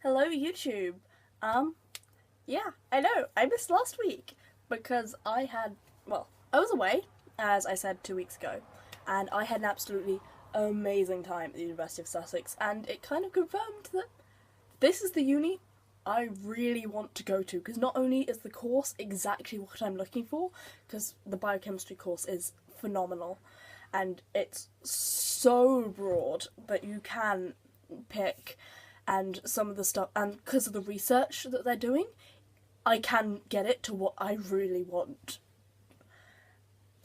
Hello YouTube. Yeah, I know, I missed last week because I was away, as I said 2 weeks ago, and I had an absolutely amazing time at the University of Sussex, and it kind of confirmed that this is the uni I really want to go to, because not only is the course exactly what I'm looking for, because the biochemistry course is phenomenal, and it's so broad that you can pick, and some of the stuff, and because of the research that they're doing, I can get it to what I really want.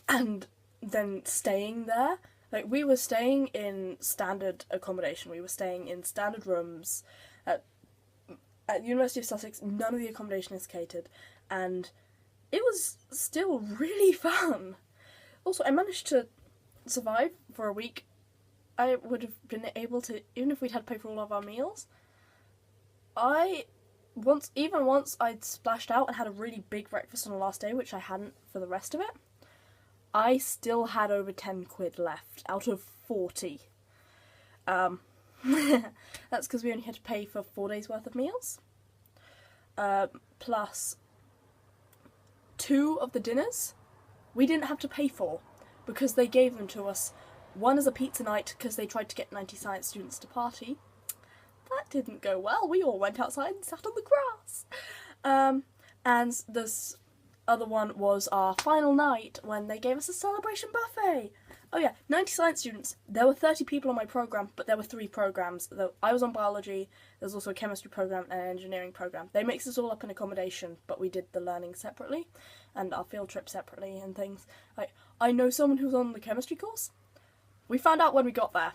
And then staying there, like, we were staying in standard accommodation, we were staying in standard rooms at University of Sussex. None of the accommodation is catered, and it was still really fun. Also, I managed to survive for a week. I would have been able to, even if we'd had to pay for all of our meals. Once I'd splashed out and had a really big breakfast on the last day, which I hadn't for the rest of it, I still had over 10 quid left out of 40. That's because we only had to pay for 4 days worth of meals. Plus 2 of the dinners we didn't have to pay for because they gave them to us. One as a pizza night because they tried to get 90 science students to party. That didn't go well. We all went outside and sat on the grass. And this other one was our final night when they gave us a celebration buffet. Oh yeah, 90 science students. There were 30 people on my programme, but there were 3 programmes. I was on biology, there's also a chemistry programme and an engineering programme. They mixed us all up in accommodation, but we did the learning separately, and our field trip separately and things. Like, I know someone who's on the chemistry course. We found out when we got there,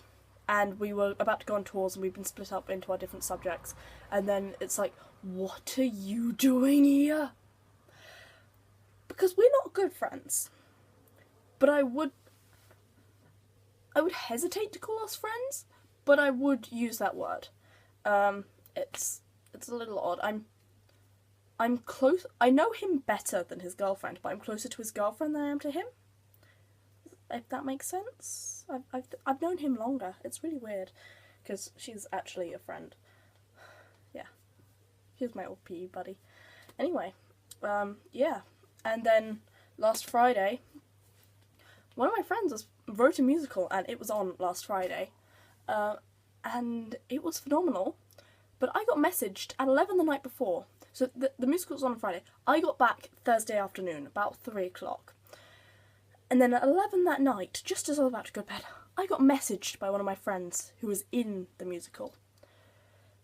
and we were about to go on tours, and we've been split up into our different subjects. And then it's like, what are you doing here? Because we're not good friends. But I would hesitate to call us friends, but I would use that word. It's a little odd. I'm close. I know him better than his girlfriend, but I'm closer to his girlfriend than I am to him. If that makes sense. I've known him longer. It's really weird, because she's actually a friend. Yeah, he's my old PE buddy. Anyway, yeah, and then last Friday, one of my friends wrote a musical, and it was on last Friday, and it was phenomenal. But I got messaged at 11 the night before, so the musical was on Friday. I got back Thursday afternoon, about 3 o'clock. And then at 11 that night, just as I was about to go to bed, I got messaged by one of my friends who was in the musical.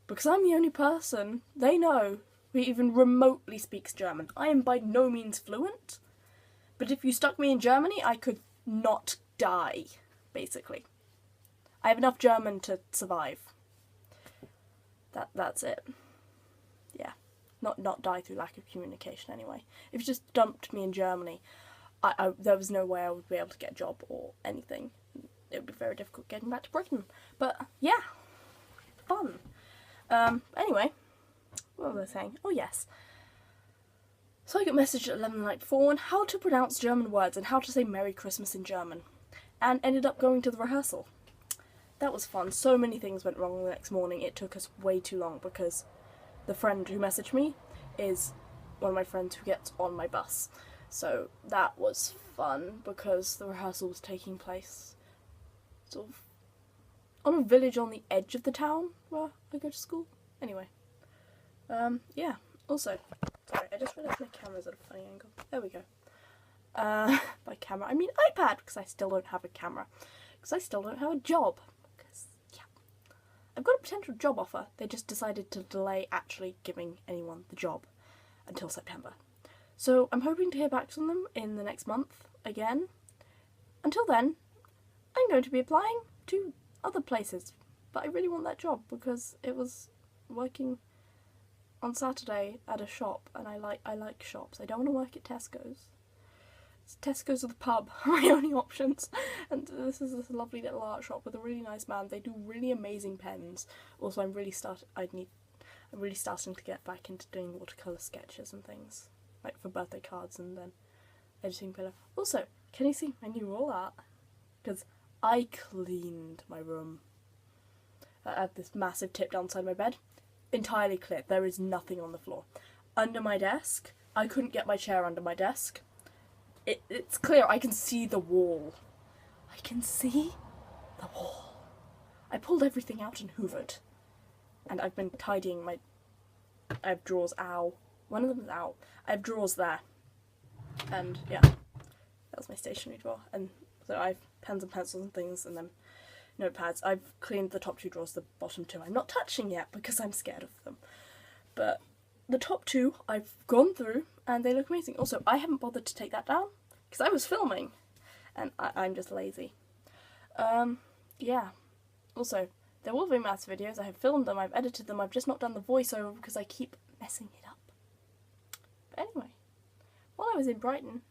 Because I'm the only person they know who even remotely speaks German. I am by no means fluent, but if you stuck me in Germany, I could not die, basically. I have enough German to survive. That's it. Yeah. Not die through lack of communication, anyway. If you just dumped me in Germany, there was no way I would be able to get a job or anything. It would be very difficult getting back to Brighton. But, yeah. Fun. Anyway. What was I saying? Oh, yes. So I got messaged at 11 the night before on how to pronounce German words and how to say Merry Christmas in German. And ended up going to the rehearsal. That was fun. So many things went wrong the next morning. It took us way too long because the friend who messaged me is one of my friends who gets on my bus. So that was fun because the rehearsal was taking place sort of on a village on the edge of the town where I go to school. Anyway. Yeah. Also, sorry, I just realised my camera's at a funny angle. There we go. By camera, I mean iPad, because I still don't have a camera. Because I still don't have a job. Because, yeah. I've got a potential job offer. They just decided to delay actually giving anyone the job until September. So I'm hoping to hear back from them in the next month again. Until then, I'm going to be applying to other places. But I really want that job because it was working on Saturday at a shop, and I like shops. I don't want to work at Tesco's. Tesco's or the pub are my only options. And this is this lovely little art shop with a really nice man. They do really amazing pens. Also, I'm really starting to get back into doing watercolour sketches and things, like for birthday cards and then editing pillow. Also, can you see my new wall art? Because I cleaned my room. I had this massive tip down the side of my bed. entirely clear. There is nothing on the floor. Under my desk, I couldn't get my chair under my desk. It's clear. I can see the wall. I can see the wall. I pulled everything out and hoovered. And I've been tidying my... I have drawers, ow. One of them is out. I have drawers there. And yeah, that was my stationery drawer. And so I have pens and pencils and things, and then notepads. I've cleaned the top 2 drawers, the bottom 2 I'm not touching yet because I'm scared of them. But the top 2 I've gone through and they look amazing. Also, I haven't bothered to take that down because I was filming and I'm just lazy. Yeah. Also, there will be maths videos. I have filmed them, I've edited them, I've just not done the voiceover because I keep messing it up. But anyway, while I was in Brighton,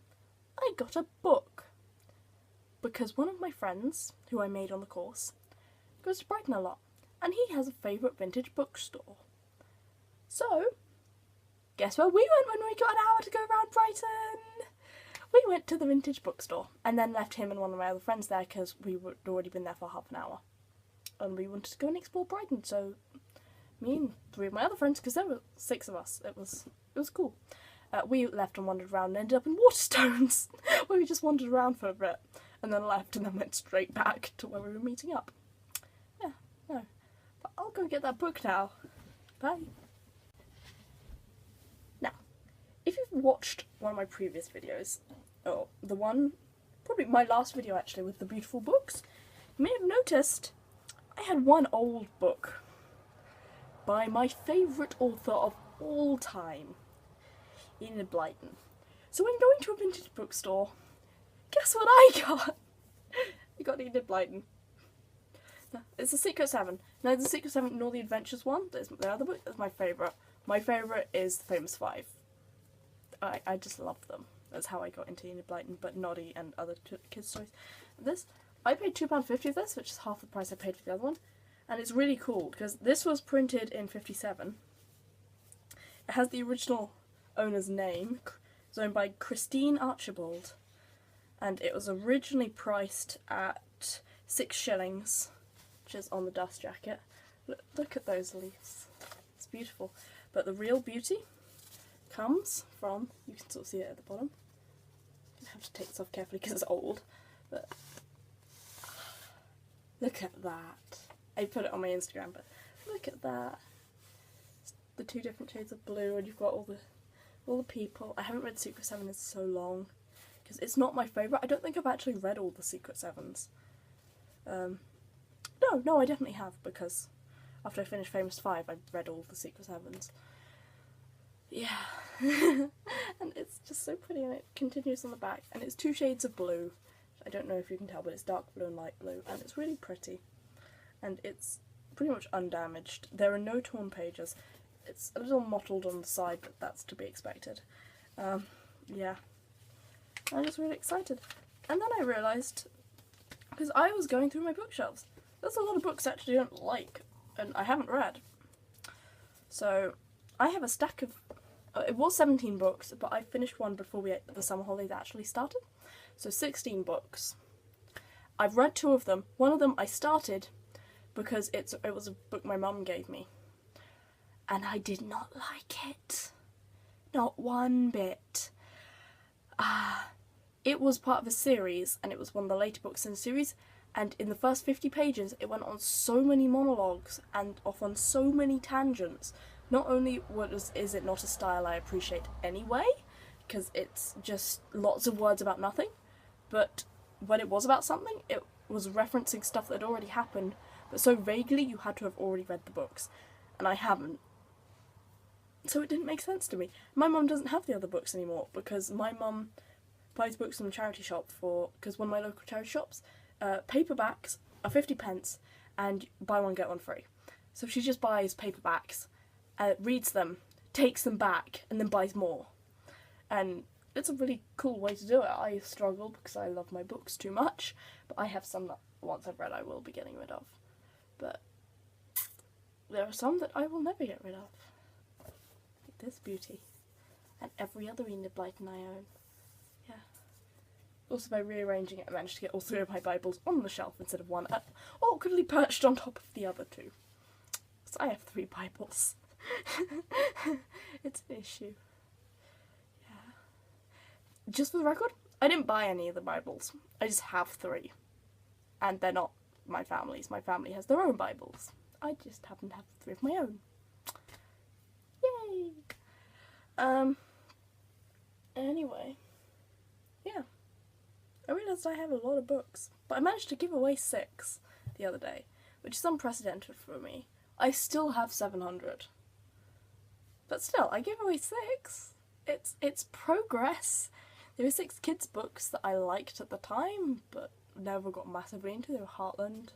I got a book. Because one of my friends, who I made on the course, goes to Brighton a lot, and he has a favourite vintage bookstore. So, guess where we went when we got an hour to go around Brighton? We went to the vintage bookstore, and then left him and one of my other friends there because we had already been there for half an hour. And we wanted to go and explore Brighton, so me and 3 of my other friends, because there were 6 of us, it was cool. We left and wandered around and ended up in Waterstones, where we just wandered around for a bit. And then left and then went straight back to where we were meeting up. Yeah, no. But I'll go get that book now. Bye. Now, if you've watched one of my previous videos, or the one, probably my last video actually, with the beautiful books, you may have noticed I had one old book by my favourite author of all time, Enid Blyton. So when going to a vintage bookstore, guess what I got? I got Enid Blyton. It's The Secret Seven. Neither The Secret Seven nor The Adventures one. There's the other book. That's my favourite. My favourite is The Famous Five. I just love them. That's how I got into Enid Blyton, but Noddy and other kids' stories. This, I paid £2.50 for this, which is half the price I paid for the other one. And it's really cool, because this was printed in 1957. It has the original owner's name. It's owned by Christine Archibald. And it was originally priced at 6 shillings, which is on the dust jacket. Look at those leaves. It's beautiful. But the real beauty comes from, you can sort of see it at the bottom. I have to take this off carefully because it's old. But look at that. I put it on my Instagram, but look at that. It's the 2 different shades of blue, and you've got all the people. I haven't read Secret Seven in so long. Because it's not my favourite. I don't think I've actually read all the Secret Sevens. No, I definitely have, because after I finished Famous Five, I read all the Secret Sevens. Yeah. And it's just so pretty, and it continues on the back. And it's 2 shades of blue. I don't know if you can tell, but it's dark blue and light blue. And it's really pretty. And it's pretty much undamaged. There are no torn pages. It's a little mottled on the side, but that's to be expected. Yeah. I was really excited. And then I realised, because I was going through my bookshelves, there's a lot of books I actually don't like, and I haven't read. So, I have a stack of, it was 17 books, but I finished one before the summer holidays actually started. So 16 books. I've read 2 of them. One of them I started because it was a book my mum gave me. And I did not like it. Not one bit. It was part of a series, and it was one of the later books in the series, and in the first 50 pages it went on so many monologues and off on so many tangents. Not only is it not a style I appreciate anyway, because it's just lots of words about nothing, but when it was about something, it was referencing stuff that had already happened, but so vaguely you had to have already read the books, and I haven't. So it didn't make sense to me. My mum doesn't have the other books anymore, because my mum buys books from the charity shop because one of my local charity shops, paperbacks are 50p and buy one get one free. So she just buys paperbacks, reads them, takes them back, and then buys more. And it's a really cool way to do it. I struggle because I love my books too much, but I have some that once I've read I will be getting rid of. But there are some that I will never get rid of. Like this beauty. And every other Enid Blyton I own. Yeah. Also, by rearranging it, I managed to get all 3 of my Bibles on the shelf instead of one awkwardly perched on top of the other 2. So I have 3 Bibles. It's an issue. Yeah. Just for the record, I didn't buy any of the Bibles. I just have 3. And they're not my family's. My family has their own Bibles. I just happen to have 3 of my own. Yay! Anyway. Yeah. I realised I have a lot of books. But I managed to give away 6 the other day, which is unprecedented for me. I still have 700. But still, I gave away 6. It's progress. There were 6 kids' books that I liked at the time, but never got massively into. They were Heartland.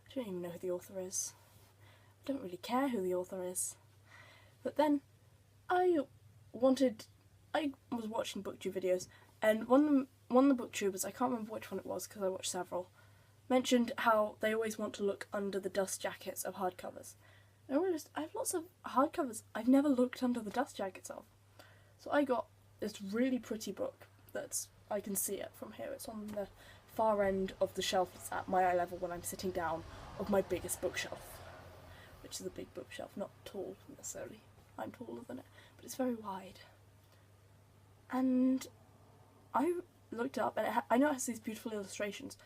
I don't even know who the author is. I don't really care who the author is. But then I was watching booktube videos, and one of the booktubers, I can't remember which one it was because I watched several, mentioned how they always want to look under the dust jackets of hardcovers. And I realised I have lots of hardcovers I've never looked under the dust jackets of. So I got this really pretty book I can see it from here. It's on the far end of the shelf that's at my eye level when I'm sitting down of my biggest bookshelf, which is a big bookshelf, not tall necessarily. I'm taller than it, but it's very wide. And I looked up, and I know it has these beautiful illustrations.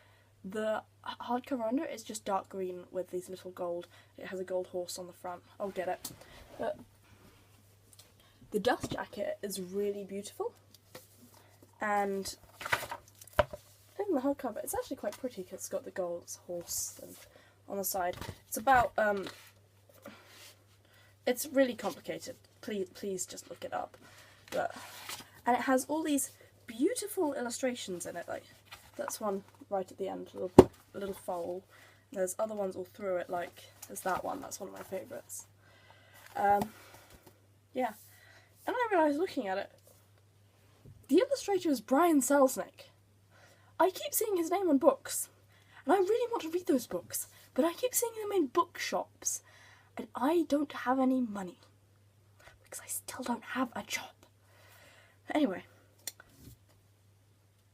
The hardcover under it is just dark green with these little gold. It has a gold horse on the front. I'll get it. But the dust jacket is really beautiful. And in the hardcover, it's actually quite pretty because it's got the gold horse and on the side. It's about, it's really complicated. Please just look it up. And it has all these beautiful illustrations in it, like that's one right at the end, a little foal. There's other ones all through it, like there's that one, that's one of my favourites. Yeah, and I realised looking at it, the illustrator is Brian Selznick. I keep seeing his name on books, and I really want to read those books, but I keep seeing them in bookshops, and I don't have any money, because I still don't have a job. Anyway.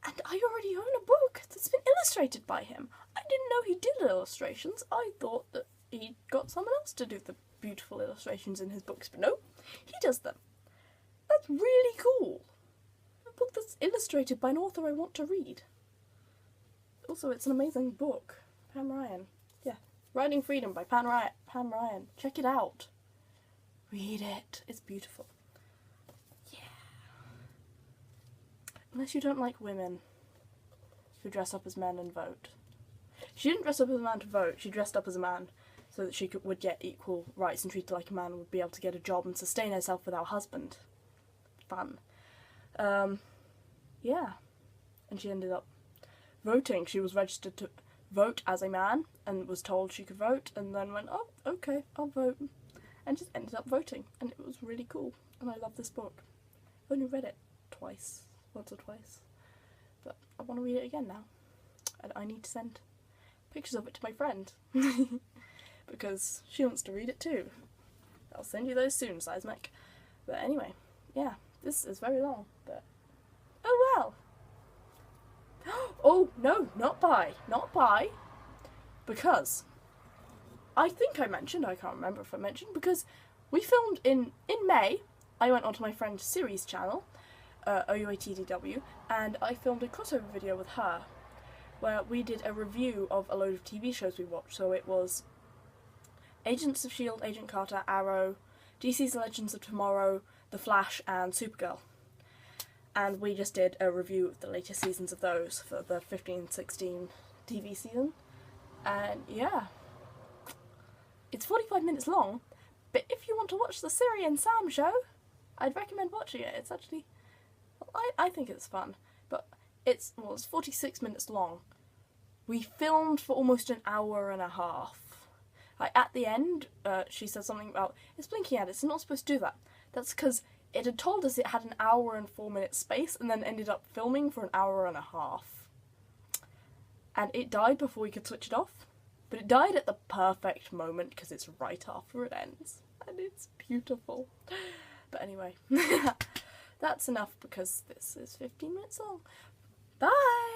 And I already own a book that's been illustrated by him. I didn't know he did illustrations. I thought that he got someone else to do the beautiful illustrations in his books, but no, he does them. That's really cool. A book that's illustrated by an author I want to read. Also, it's an amazing book. Pam Ryan. Yeah. Writing Freedom by Pam Ryan. Check it out. Read it. It's beautiful. Unless you don't like women who dress up as men and vote. She didn't dress up as a man to vote, she dressed up as a man so that she would get equal rights and treated like a man, would be able to get a job and sustain herself without a husband. Fun. Yeah. And she ended up voting. She was registered to vote as a man and was told she could vote, and then went, oh, okay, I'll vote. And just ended up voting. And it was really cool. And I love this book. I've only read it once or twice. But I want to read it again now. And I need to send pictures of it to my friend. Because she wants to read it too. I'll send you those soon, Seismic. But anyway, yeah, this is very long, but oh well. Oh, no, not buy. Because I think I mentioned, I can't remember if I mentioned, because we filmed in May. I went onto my friend Siri's channel, OUATDW, and I filmed a crossover video with her where we did a review of a load of TV shows we watched. So it was Agents of S.H.I.E.L.D., Agent Carter, Arrow, DC's Legends of Tomorrow, The Flash, and Supergirl. And we just did a review of the latest seasons of those for the 15-16 TV season. And yeah, it's 45 minutes long, but if you want to watch the Siri and Sam show, I'd recommend watching it. It's actually, I think it's fun, but it's 46 minutes long. We filmed for almost an hour and a half. Like, at the end, she said something about, it's blinking at it, it's not supposed to do that. That's because it had told us it had an hour and 4 minutes space, and then ended up filming for an hour and a half. And it died before we could switch it off. But it died at the perfect moment, because it's right after it ends. And it's beautiful. But anyway, that's enough, because this is 15 minutes long. Bye!